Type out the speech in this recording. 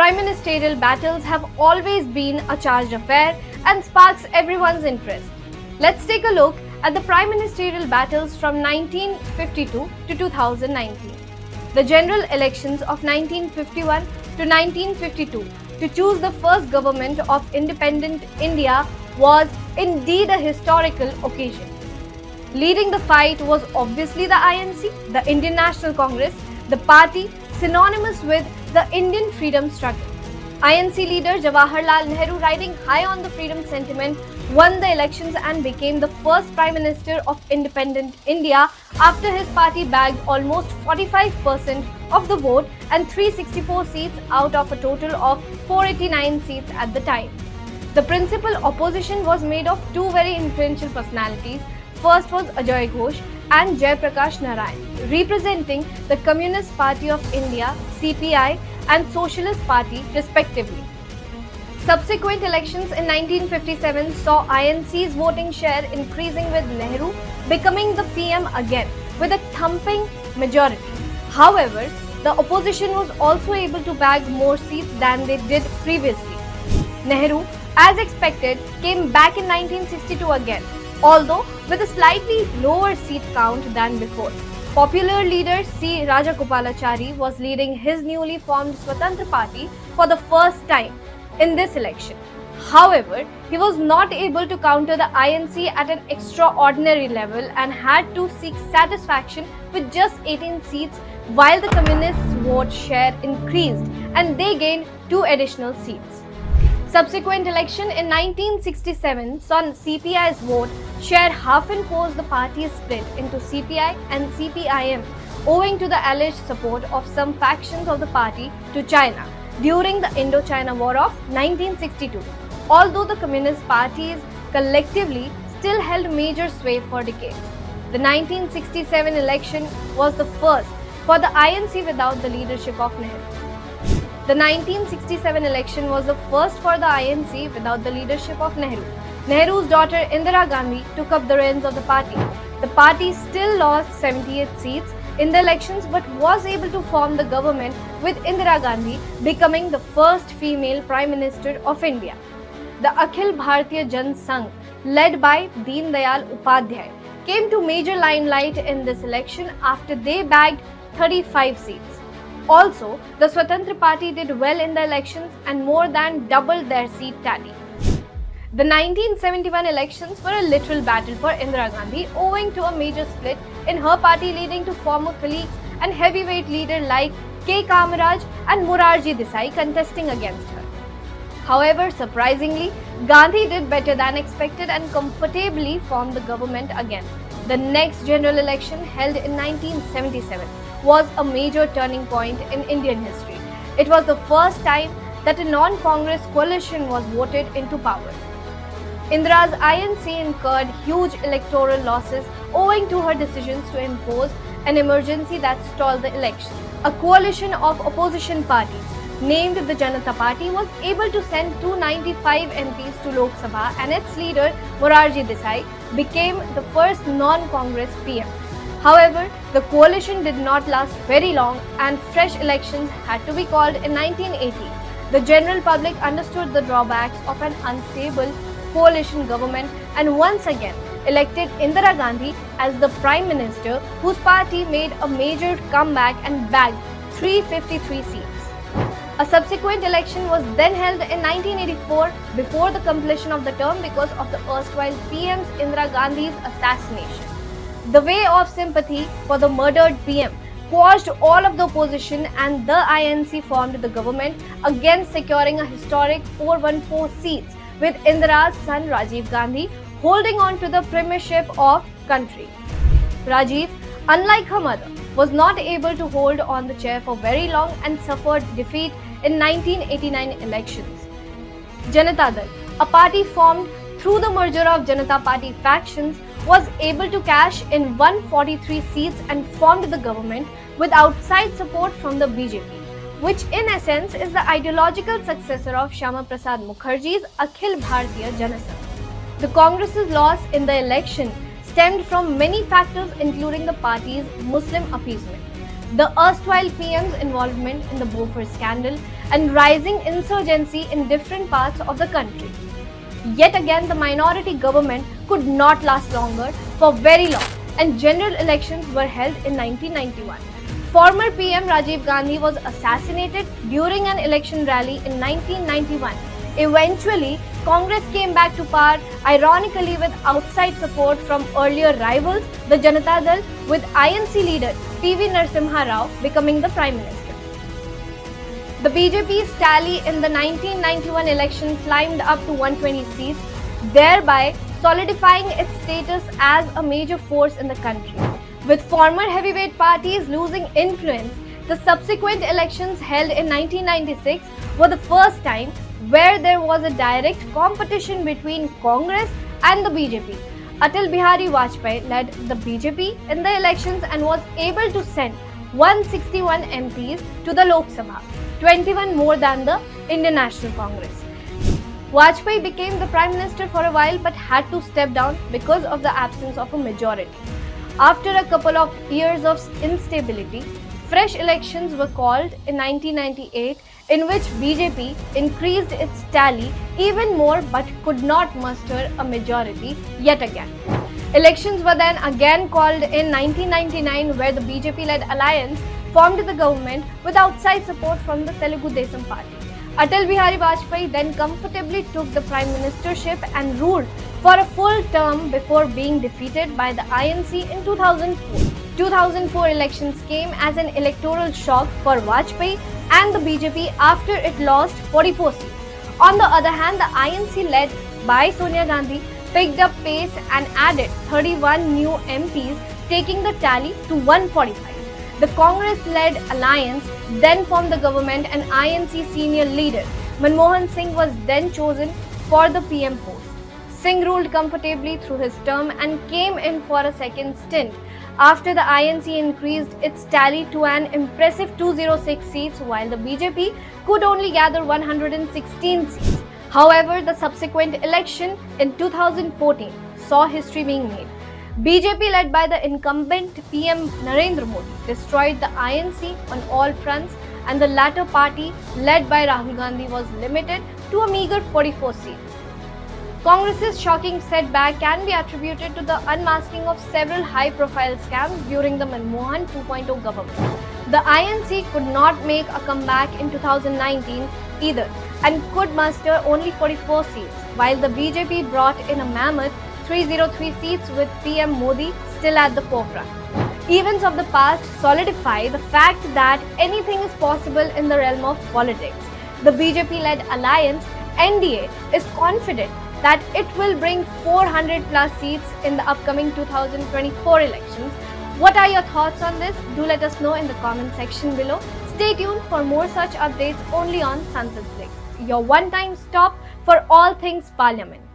prime ministerial battles have always been a charged affair and sparks everyone's interest. Let's take a look at the prime ministerial battles from 1952 to 2019. The general elections of 1951 to 1952 to choose the first government of independent India was indeed a historical occasion. Leading the fight was obviously the INC, the Indian National Congress, the party synonymous with the Indian freedom struggle. INC leader Jawaharlal Nehru, riding high on the freedom sentiment, won the elections and became the first Prime Minister of independent India after his party bagged almost 45% of the vote and 364 seats out of a total of 489 seats at the time. The principal opposition was made of two very influential personalities. First was Ajay Ghosh and Jai Prakash Narayan, representing the Communist Party of India (CPI) and Socialist Party respectively. Subsequent elections in 1957 saw INC's voting share increasing, with Nehru becoming the PM again with a thumping majority. However, the opposition was also able to bag more seats than they did previously. Nehru, as expected, came back in 1962 again, although with a slightly lower seat count than before. Popular leader C. Rajagopalachari was leading his newly formed Swatantra Party for the first time in this election. However, he was not able to counter the INC at an extraordinary level and had to seek satisfaction with just 18 seats, while the Communists' vote share increased and they gained 2 additional seats. Subsequent election in 1967 saw CPI's vote share half and forced the party split into CPI and CPIM owing to the alleged support of some factions of the party to China during the Indo-China War of 1962. Although the Communist parties collectively still held major sway for decades. The 1967 election was the first for the INC without the leadership of Nehru. The 1967 election was the first for the INC without the leadership of Nehru. Nehru's daughter Indira Gandhi took up the reins of the party. The party still lost 78 seats in the elections but was able to form the government, with Indira Gandhi becoming the first female Prime Minister of India. The Akhil Bharatiya Jan Sangh, led by Deen Dayal Upadhyay, came to major limelight in this election after they bagged 35 seats. Also, the Swatantra Party did well in the elections and more than doubled their seat tally. The 1971 elections were a literal battle for Indira Gandhi owing to a major split in her party, leading to former colleagues and heavyweight leaders like K. Kamaraj and Morarji Desai contesting against her. However, surprisingly, Gandhi did better than expected and comfortably formed the government again. The next general election, held in 1977, was a major turning point in Indian history. It was the first time that a non-Congress coalition was voted into power. Indira's INC incurred huge electoral losses owing to her decisions to impose an emergency that stalled the election. A coalition of opposition parties, named the Janata Party, was able to send 295 MPs to Lok Sabha, and its leader Morarji Desai became the first non-Congress PM. However, the coalition did not last very long and fresh elections had to be called in 1980. The general public understood the drawbacks of an unstable coalition government and once again elected Indira Gandhi as the Prime Minister, whose party made a major comeback and bagged 353 seats. A subsequent election was then held in 1984 before the completion of the term because of the erstwhile PM's Indira Gandhi's assassination. The wave of sympathy for the murdered PM quashed all of the opposition and the INC formed the government, again securing a historic 414 seats, with Indira's son Rajiv Gandhi holding on to the premiership of country. Rajiv, unlike her mother, was not able to hold on the chair for very long and suffered defeat in 1989 elections. Janata Dal, a party formed through the merger of Janata Party factions, was able to cash in 143 seats and formed the government with outside support from the BJP, which in essence is the ideological successor of Shyama Prasad Mukherjee's Akhil Bharatiya Jana Sangh. The Congress's loss in the election stemmed from many factors, including the party's Muslim appeasement. the erstwhile PM's involvement in the Bofors scandal, and rising insurgency in different parts of the country. Yet again, the minority government could not last longer for very long, and general elections were held in 1991. Former PM Rajiv Gandhi was assassinated during an election rally in 1991. Eventually, Congress came back to power, ironically with outside support from earlier rivals, the Janata Dal, with INC leader PV Narasimha Rao becoming the Prime Minister. The BJP's tally in the 1991 election climbed up to 120 seats, thereby solidifying its status as a major force in the country. With former heavyweight parties losing influence, the subsequent elections held in 1996 were the first time where there was a direct competition between Congress and the BJP. Atal Bihari Vajpayee led the BJP in the elections and was able to send 161 MPs to the Lok Sabha, 21 more than the Indian National Congress. Vajpayee became the Prime Minister for a while but had to step down because of the absence of a majority. After a couple of years of instability, fresh elections were called in 1998, in which BJP increased its tally even more but could not muster a majority yet again. Elections were then again called in 1999, where the BJP-led alliance formed the government with outside support from the Telugu Desam party. Atal Bihari Vajpayee then comfortably took the Prime Ministership and ruled for a full term before being defeated by the INC in 2004. 2004 elections came as an electoral shock for Vajpayee and the BJP after it lost 44 seats. On the other hand, the INC led by Sonia Gandhi picked up pace and added 31 new MPs, taking the tally to 145. The Congress-led alliance then formed the government and INC senior leader Manmohan Singh was then chosen for the PM post. Singh ruled comfortably through his term and came in for a second stint after the INC increased its tally to an impressive 206 seats, while the BJP could only gather 116 seats. However, the subsequent election in 2014 saw history being made. BJP, led by the incumbent PM Narendra Modi, destroyed the INC on all fronts, and the latter party, led by Rahul Gandhi, was limited to a meager 44 seats. Congress's shocking setback can be attributed to the unmasking of several high-profile scams during the Manmohan 2.0 government. The INC could not make a comeback in 2019 either and could muster only 44 seats, while the BJP brought in a mammoth 303 seats with PM Modi still at the forefront. Events of the past solidify the fact that anything is possible in the realm of politics. The BJP-led alliance, NDA, is confident that it will bring 400 plus seats in the upcoming 2024 elections. What are your thoughts on this? Do let us know in the comment section below. Stay tuned for more such updates only on Sansad Flix, your one-time stop for all things Parliament.